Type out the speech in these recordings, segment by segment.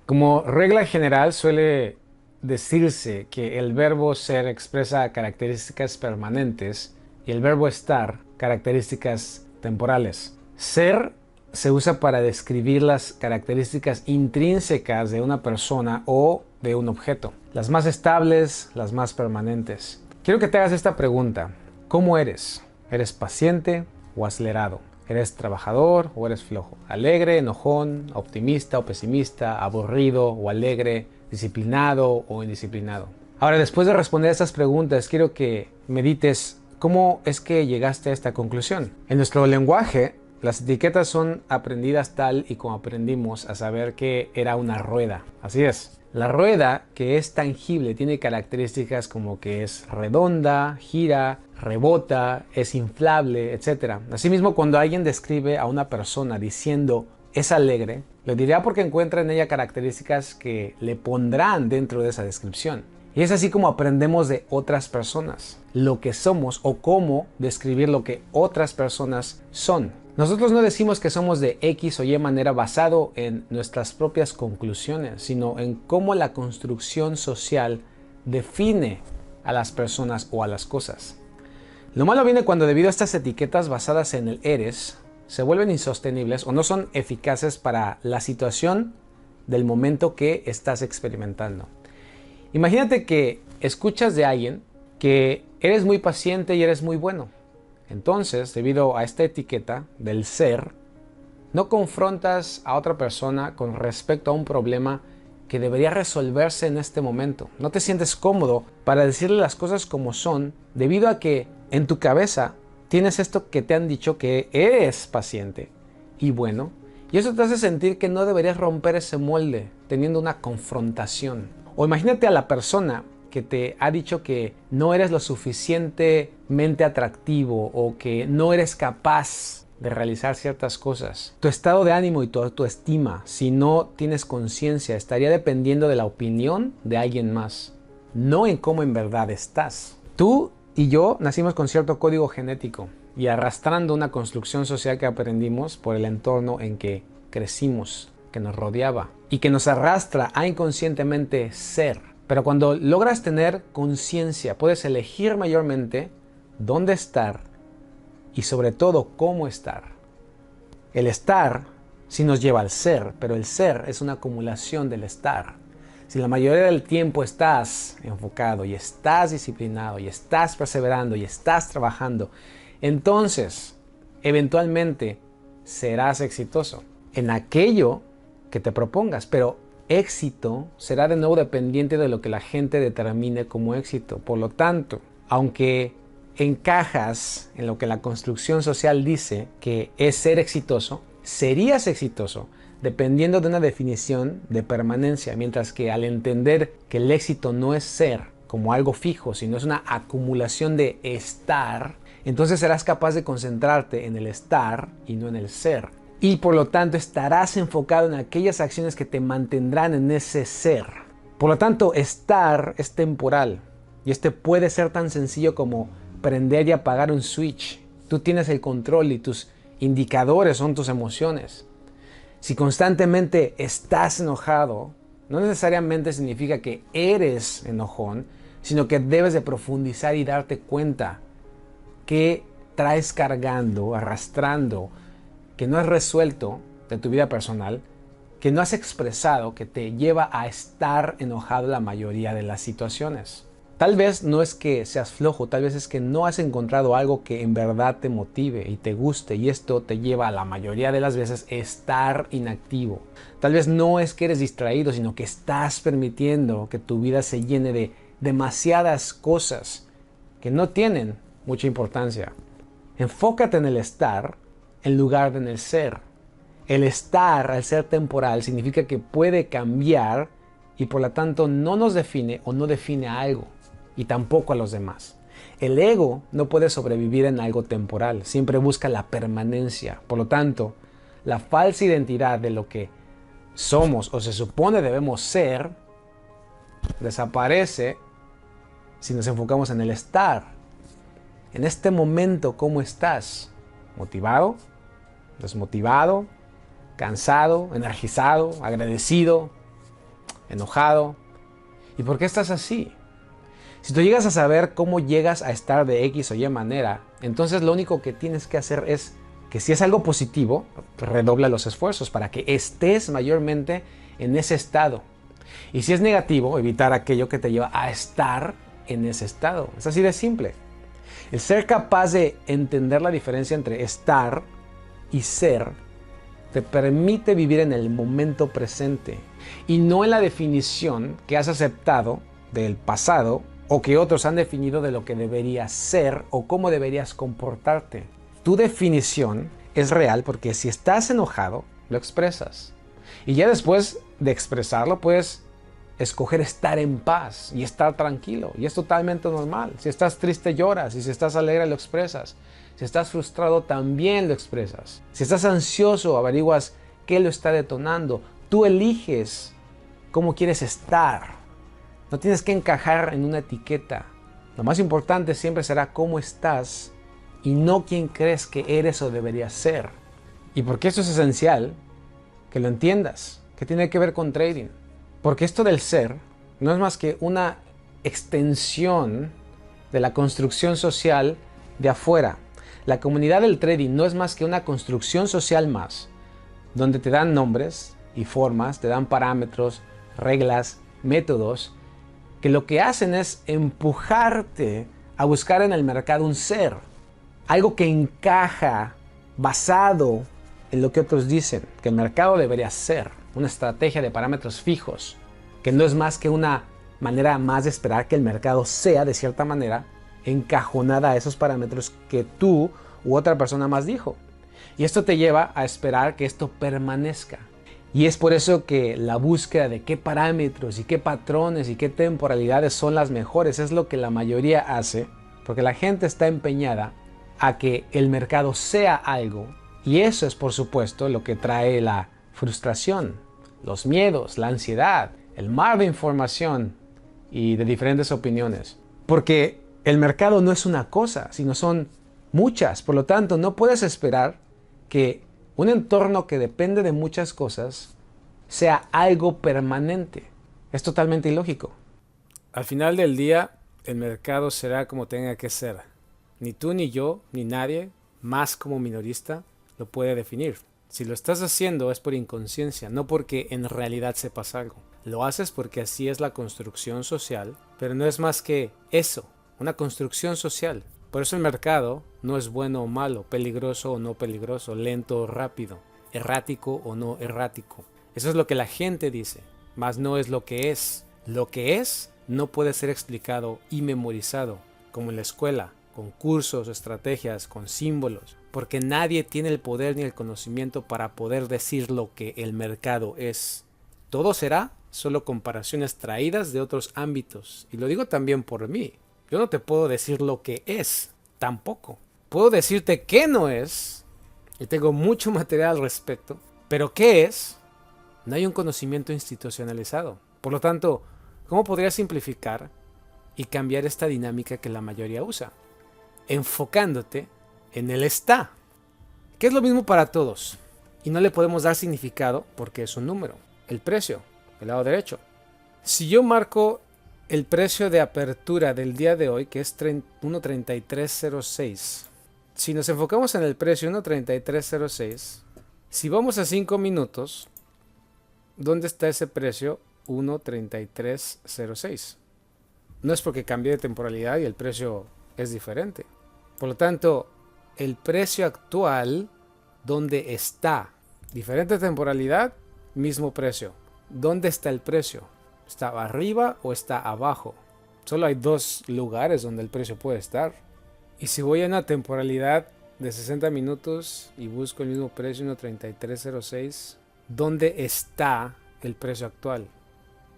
Como regla general suele decirse que el verbo ser expresa características permanentes y el verbo estar características temporales. Ser se usa para describir las características intrínsecas de una persona o de un objeto, las más estables, las más permanentes. Quiero que te hagas esta pregunta: ¿cómo eres? ¿Eres paciente o acelerado? ¿Eres trabajador o eres flojo? ¿Alegre, enojón, optimista o pesimista, aburrido o alegre, disciplinado o indisciplinado? Ahora, después de responder estas preguntas, quiero que medites cómo es que llegaste a esta conclusión. En nuestro lenguaje, las etiquetas son aprendidas tal y como aprendimos a saber que era una rueda. Así es. La rueda, que es tangible, tiene características como que es redonda, gira, rebota, es inflable, etc. Asimismo, cuando alguien describe a una persona diciendo es alegre, lo dirá porque encuentra en ella características que le pondrán dentro de esa descripción. Y es así como aprendemos de otras personas, lo que somos o cómo describir lo que otras personas son. Nosotros no decimos que somos de X o Y manera basado en nuestras propias conclusiones, sino en cómo la construcción social define a las personas o a las cosas. Lo malo viene cuando, debido a estas etiquetas basadas en el eres, se vuelven insostenibles o no son eficaces para la situación del momento que estás experimentando. Imagínate que escuchas de alguien que eres muy paciente y eres muy bueno. Entonces, debido a esta etiqueta del ser, no confrontas a otra persona con respecto a un problema que debería resolverse en este momento. No te sientes cómodo para decirle las cosas como son, debido a que en tu cabeza tienes esto que te han dicho, que eres paciente y bueno, y eso te hace sentir que no deberías romper ese molde teniendo una confrontación. O imagínate a la persona que te ha dicho que no eres lo suficientemente atractivo o que no eres capaz de realizar ciertas cosas. Tu estado de ánimo y tu autoestima, si no tienes conciencia, estaría dependiendo de la opinión de alguien más, no en cómo en verdad estás. Tú y yo nacimos con cierto código genético y arrastrando una construcción social que aprendimos por el entorno en que crecimos, que nos rodeaba y que nos arrastra a inconscientemente ser. Pero cuando logras tener conciencia, puedes elegir mayormente dónde estar y sobre todo cómo estar. El estar sí nos lleva al ser, pero el ser es una acumulación del estar. Si la mayoría del tiempo estás enfocado y estás disciplinado y estás perseverando y estás trabajando, entonces eventualmente serás exitoso en aquello que te propongas, pero éxito será de nuevo dependiente de lo que la gente determine como éxito. Por lo tanto, aunque encajas en lo que la construcción social dice que es ser exitoso, serías exitoso dependiendo de una definición de permanencia, mientras que al entender que el éxito no es ser como algo fijo, sino es una acumulación de estar, entonces serás capaz de concentrarte en el estar y no en el ser. Y por lo tanto estarás enfocado en aquellas acciones que te mantendrán en ese ser. Por lo tanto, estar es temporal. Y este puede ser tan sencillo como prender y apagar un switch. Tú tienes el control y tus indicadores son tus emociones. Si constantemente estás enojado, no necesariamente significa que eres enojón, sino que debes de profundizar y darte cuenta que traes cargando, arrastrando, que no has resuelto de tu vida personal, que no has expresado, que te lleva a estar enojado la mayoría de las situaciones. Tal vez no es que seas flojo, tal vez es que no has encontrado algo que en verdad te motive y te guste, y esto te lleva a la mayoría de las veces a estar inactivo. Tal vez no es que eres distraído, sino que estás permitiendo que tu vida se llene de demasiadas cosas que no tienen mucha importancia. Enfócate en el estar en lugar de en el ser. El estar, al ser temporal, significa que puede cambiar y por lo tanto no nos define o no define a algo y tampoco a los demás. El ego no puede sobrevivir en algo temporal, siempre busca la permanencia. Por lo tanto, la falsa identidad de lo que somos o se supone debemos ser desaparece si nos enfocamos en el estar. En este momento, ¿cómo estás? ¿Motivado? ¿Desmotivado? ¿Cansado? ¿Energizado? ¿Agradecido? enojado. ¿Y por qué estás así? Si tú llegas a saber cómo llegas a estar de X o Y manera, entonces lo único que tienes que hacer es que si es algo positivo, redobla los esfuerzos para que estés mayormente en ese estado. Y si es negativo, evitar aquello que te lleva a estar en ese estado. Es así de simple. El ser capaz de entender la diferencia entre estar y ser te permite vivir en el momento presente y no en la definición que has aceptado del pasado o que otros han definido de lo que deberías ser o cómo deberías comportarte. Tu definición es real porque si estás enojado, lo expresas. Y ya después de expresarlo, puedes escoger estar en paz y estar tranquilo. Y es totalmente normal. Si estás triste, lloras. Y si estás alegre, lo expresas. Si estás frustrado, también lo expresas. Si estás ansioso, averiguas qué lo está detonando. Tú eliges cómo quieres estar. No tienes que encajar en una etiqueta. Lo más importante siempre será cómo estás y no quién crees que eres o deberías ser. ¿Y por qué eso es esencial? Que lo entiendas. ¿Qué tiene que ver con trading? Porque esto del ser no es más que una extensión de la construcción social de afuera. La comunidad del trading no es más que una construcción social más, donde te dan nombres y formas, te dan parámetros, reglas, métodos, que lo que hacen es empujarte a buscar en el mercado un ser, algo que encaja basado en lo que otros dicen que el mercado debería ser, una estrategia de parámetros fijos, que no es más que una manera más de esperar que el mercado sea de cierta manera encajonada a esos parámetros que tú u otra persona más dijo. Y esto te lleva a esperar que esto permanezca. Y es por eso que la búsqueda de qué parámetros y qué patrones y qué temporalidades son las mejores es lo que la mayoría hace, porque la gente está empeñada a que el mercado sea algo. Y eso es, por supuesto, lo que trae la frustración, los miedos, la ansiedad, el mar de información y de diferentes opiniones. Porque el mercado no es una cosa, sino son muchas. Por lo tanto, no puedes esperar que un entorno que depende de muchas cosas sea algo permanente. Es totalmente ilógico. Al final del día, el mercado será como tenga que ser. Ni tú, ni yo, ni nadie, más como minorista, lo puede definir. Si lo estás haciendo es por inconsciencia, no porque en realidad sepas algo. Lo haces porque así es la construcción social, pero no es más que eso, una construcción social. Por eso el mercado no es bueno o malo, peligroso o no peligroso, lento o rápido, errático o no errático. Eso es lo que la gente dice, mas no es lo que es. Lo que es no puede ser explicado y memorizado, como en la escuela, con cursos, estrategias, con símbolos, porque nadie tiene el poder ni el conocimiento para poder decir lo que el mercado es. Todo será solo comparaciones traídas de otros ámbitos, y lo digo también por mí. Yo no te puedo decir lo que es, tampoco. Puedo decirte qué no es, y tengo mucho material al respecto, pero qué es, no hay un conocimiento institucionalizado. Por lo tanto, ¿cómo podría simplificar y cambiar esta dinámica que la mayoría usa? Enfocándote en el está, que es lo mismo para todos, y no le podemos dar significado porque es un número. El precio, el lado derecho. Si yo marco el precio de apertura del día de hoy, que es 1.3306. Si nos enfocamos en el precio 1.3306, si vamos a 5 minutos, ¿dónde está ese precio 1.3306? No es porque cambie de temporalidad y el precio es diferente. Por lo tanto, el precio actual, ¿dónde está? Diferente temporalidad, mismo precio. ¿Dónde está el precio? ¿Está arriba o está abajo? Solo hay dos lugares donde el precio puede estar. Y si voy a una temporalidad de 60 minutos y busco el mismo precio, 1.3306, ¿dónde está el precio actual?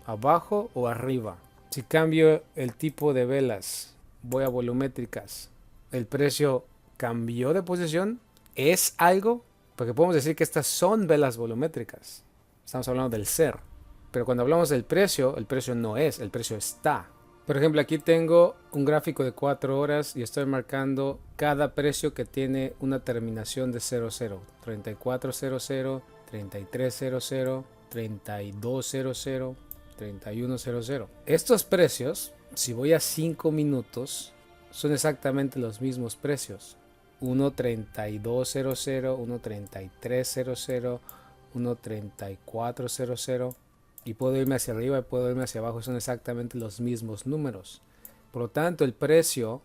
¿Abajo o arriba? Si cambio el tipo de velas, voy a volumétricas, ¿el precio cambió de posición? ¿Es algo? Porque podemos decir que estas son velas volumétricas. Estamos hablando del ser. Pero cuando hablamos del precio, el precio no es, el precio está. Por ejemplo, aquí tengo un gráfico de 4 horas y estoy marcando cada precio que tiene una terminación de 00. 3400, 3300, 3200, 3100. Estos precios, si voy a 5 minutos, son exactamente los mismos precios. 1.3200, 1.3300, 1.3400, y puedo irme hacia arriba y puedo irme hacia abajo, son exactamente los mismos números. Por lo tanto, el precio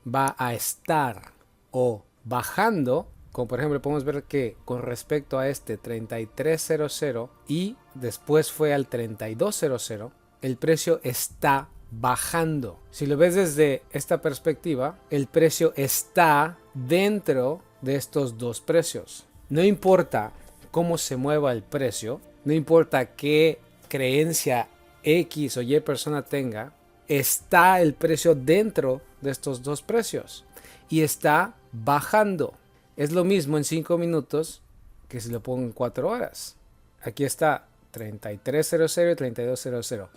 va a estar o bajando, como por ejemplo podemos ver que con respecto a este 3300 y después fue al 3200, el precio está bajando. Si lo ves desde esta perspectiva, el precio está dentro de estos dos precios. No importa cómo se mueva el precio, no importa qué creencia X o Y persona tenga, está el precio dentro de estos dos precios y está bajando. Es lo mismo en 5 minutos que si lo pongo en 4 horas. Aquí está 3300 y 3200.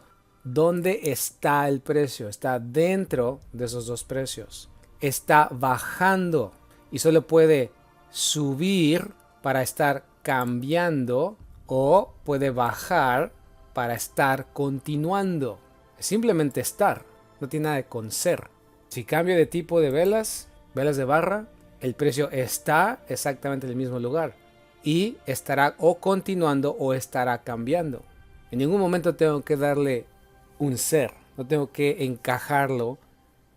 ¿Dónde está el precio? Está dentro de esos dos precios. Está bajando y solo puede subir para estar cambiando o puede bajar para estar continuando. Es simplemente estar, no tiene nada con ser. Si cambio de tipo de velas de barra, el precio está exactamente en el mismo lugar y estará o continuando o estará cambiando. En ningún momento tengo que darle un ser, no tengo que encajarlo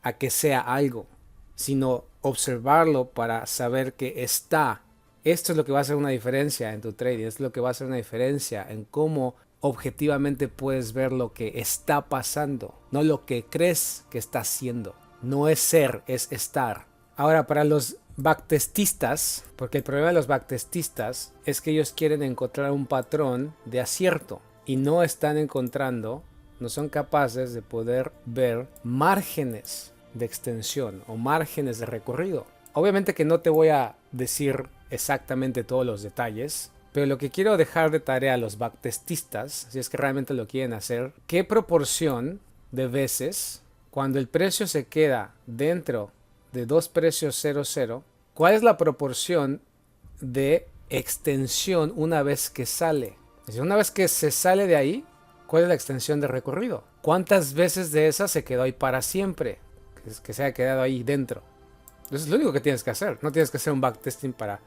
a que sea algo, sino observarlo para saber que está. Esto es lo que va a hacer una diferencia en tu trading, esto es lo que va a hacer una diferencia en cómo objetivamente puedes ver lo que está pasando, no lo que crees que está haciendo. No es ser, es estar. Ahora, para los backtestistas, porque el problema de los backtestistas es que ellos quieren encontrar un patrón de acierto y no están encontrando, no son capaces de poder ver márgenes de extensión o márgenes de recorrido. Obviamente que no te voy a decir exactamente todos los detalles, pero lo que quiero dejar de tarea a los backtestistas, si es que realmente lo quieren hacer, qué proporción de veces cuando el precio se queda dentro de dos precios 00, ¿cuál es la proporción de extensión una vez que sale? Es decir, una vez que se sale de ahí, ¿cuál es la extensión de recorrido? ¿Cuántas veces de esa se quedó ahí para siempre? Que se haya quedado ahí dentro. Eso es lo único que tienes que hacer. No tienes que hacer un backtesting para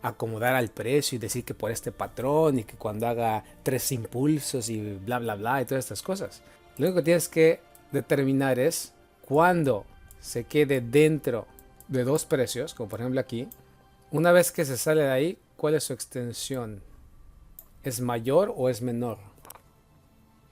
acomodar al precio y decir que por este patrón y que cuando haga 3 impulsos y bla bla bla y todas estas cosas. Lo único que tienes que determinar es cuándo se quede dentro de dos precios, como por ejemplo aquí. Una vez que se sale de ahí, ¿cuál es su extensión? ¿Es mayor o es menor?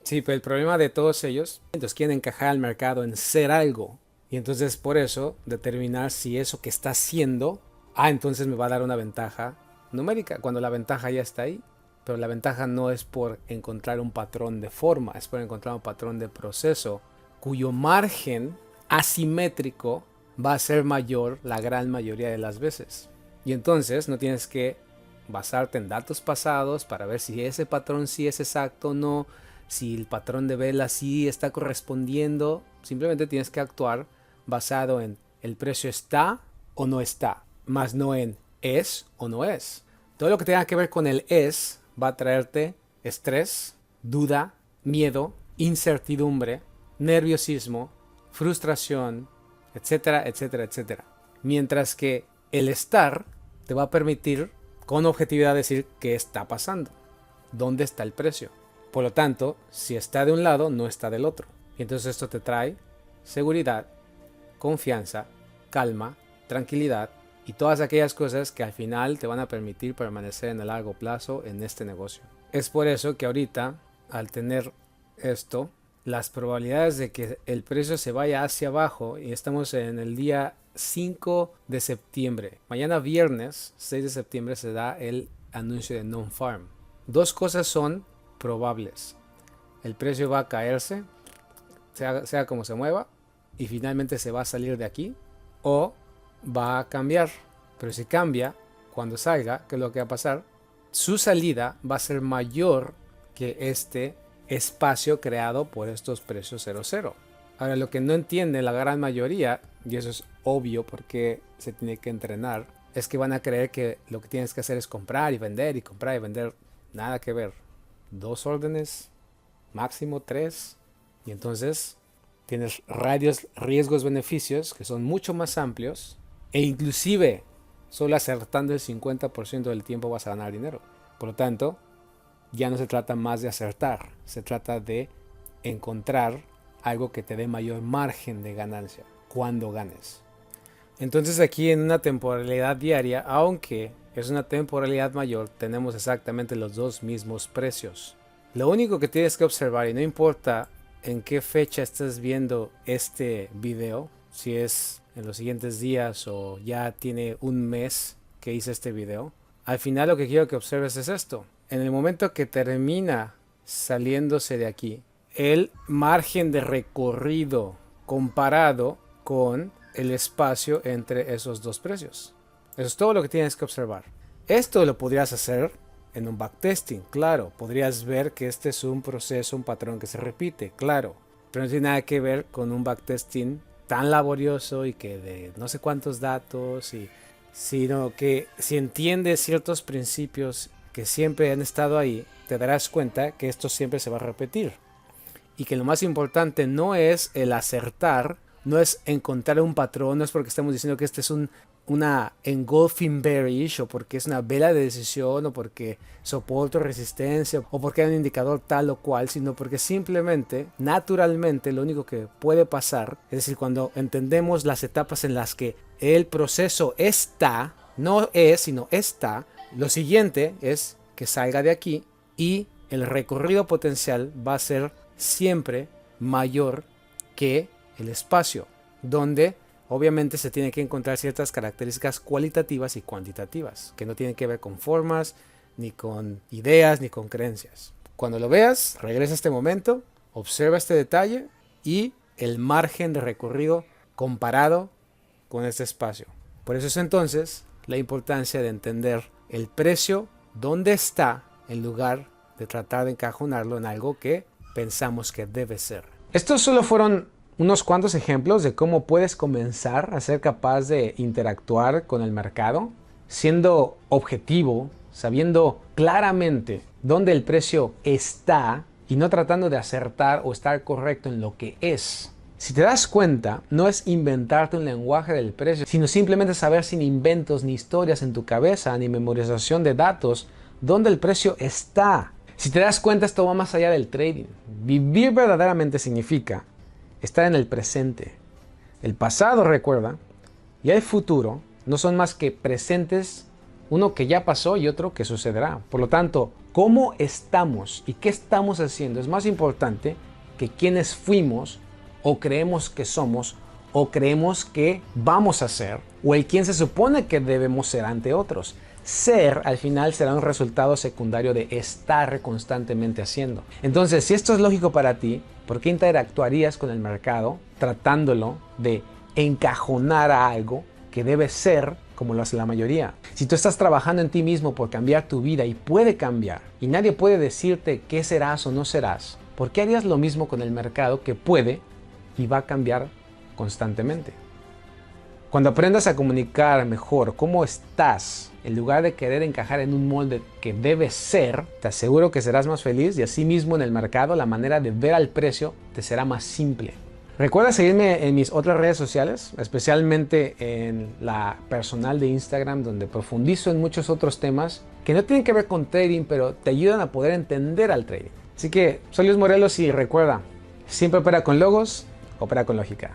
Sí, pero el problema de todos ellos, entonces quieren encajar al mercado en ser algo. Y entonces por eso determinar si eso que está haciendo, entonces me va a dar una ventaja numérica, cuando la ventaja ya está ahí. Pero la ventaja no es por encontrar un patrón de forma, es por encontrar un patrón de proceso cuyo margen asimétrico va a ser mayor la gran mayoría de las veces. Y entonces no tienes que basarte en datos pasados para ver si ese patrón sí es exacto o no, si el patrón de vela sí está correspondiendo. Simplemente tienes que actuar basado en el precio está o no está, más no en es o no es. Todo lo que tenga que ver con el es va a traerte estrés, duda, miedo, incertidumbre, nerviosismo, frustración, etcétera, etcétera, etcétera. Mientras que el estar te va a permitir con objetividad decir qué está pasando, dónde está el precio. Por lo tanto, si está de un lado, no está del otro. Y entonces esto te trae seguridad, confianza, calma, tranquilidad y todas aquellas cosas que al final te van a permitir permanecer en el largo plazo en este negocio. Es por eso que ahorita, al tener esto, las probabilidades de que el precio se vaya hacia abajo, y estamos en el día 5 de septiembre. Mañana viernes 6 de septiembre se da el anuncio de Non-Farm. Dos cosas son probables. El precio va a caerse, sea como se mueva, y finalmente se va a salir de aquí, o va a cambiar. Pero si cambia, cuando salga, ¿qué es lo que va a pasar? Su salida va a ser mayor que este espacio creado por estos precios 00. Ahora, lo que no entiende la gran mayoría, y eso es obvio porque se tiene que entrenar, es que van a creer que lo que tienes que hacer es comprar y vender y comprar y vender. Nada que ver. 2 órdenes, máximo 3, y entonces tienes radios riesgos-beneficios que son mucho más amplios, e inclusive solo acertando el 50% del tiempo vas a ganar dinero. Por lo tanto, ya no se trata más de acertar, se trata de encontrar algo que te dé mayor margen de ganancia cuando ganes. Entonces aquí en una temporalidad diaria, aunque es una temporalidad mayor, tenemos exactamente los dos mismos precios. Lo único que tienes que observar, y no importa en qué fecha estés viendo este video, si es en los siguientes días o ya tiene un mes que hice este video, al final lo que quiero que observes es esto. En el momento que termina saliéndose de aquí, el margen de recorrido comparado con el espacio entre esos dos precios. Eso es todo lo que tienes que observar. Esto lo podrías hacer en un backtesting, claro. Podrías ver que este es un proceso, un patrón que se repite, claro. Pero no tiene nada que ver con un backtesting tan laborioso y que de no sé cuántos datos, sino que si entiendes ciertos principios que siempre han estado ahí, te darás cuenta que esto siempre se va a repetir. Y que lo más importante no es el acertar, no es encontrar un patrón, no es porque estamos diciendo que este es una engulfing bearish, o porque es una vela de decisión, o porque soporte o resistencia, o porque hay un indicador tal o cual, sino porque simplemente, naturalmente, lo único que puede pasar, es decir, cuando entendemos las etapas en las que el proceso está, no es, sino está, lo siguiente es que salga de aquí y el recorrido potencial va a ser siempre mayor que el espacio, donde obviamente se tiene que encontrar ciertas características cualitativas y cuantitativas, que no tienen que ver con formas, ni con ideas, ni con creencias. Cuando lo veas, regresa a este momento, observa este detalle y el margen de recorrido comparado con este espacio. Por eso es entonces la importancia de entender el precio, dónde está, en lugar de tratar de encajonarlo en algo que pensamos que debe ser. Estos solo fueron unos cuantos ejemplos de cómo puedes comenzar a ser capaz de interactuar con el mercado, siendo objetivo, sabiendo claramente dónde el precio está y no tratando de acertar o estar correcto en lo que es. Si te das cuenta, no es inventarte un lenguaje del precio, sino simplemente saber sin inventos ni historias en tu cabeza ni memorización de datos dónde el precio está. Si te das cuenta, esto va más allá del trading. Vivir verdaderamente significa estar en el presente. El pasado, recuerda, y el futuro no son más que presentes, uno que ya pasó y otro que sucederá. Por lo tanto, cómo estamos y qué estamos haciendo es más importante que quiénes fuimos o creemos que somos o creemos que vamos a ser o el quién se supone que debemos ser ante otros. Ser al final será un resultado secundario de estar constantemente haciendo. Entonces, si esto es lógico para ti, ¿por qué interactuarías con el mercado tratándolo de encajonar a algo que debe ser como lo hace la mayoría? Si tú estás trabajando en ti mismo por cambiar tu vida y puede cambiar y nadie puede decirte qué serás o no serás, ¿por qué harías lo mismo con el mercado que puede y va a cambiar constantemente? Cuando aprendas a comunicar mejor cómo estás, en lugar de querer encajar en un molde que debe ser, te aseguro que serás más feliz y asimismo en el mercado la manera de ver al precio te será más simple. Recuerda seguirme en mis otras redes sociales, especialmente en la personal de Instagram, donde profundizo en muchos otros temas que no tienen que ver con trading, pero te ayudan a poder entender al trading. Así que soy Luis Morelos y recuerda, siempre opera con logos, opera con lógica.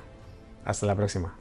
Hasta la próxima.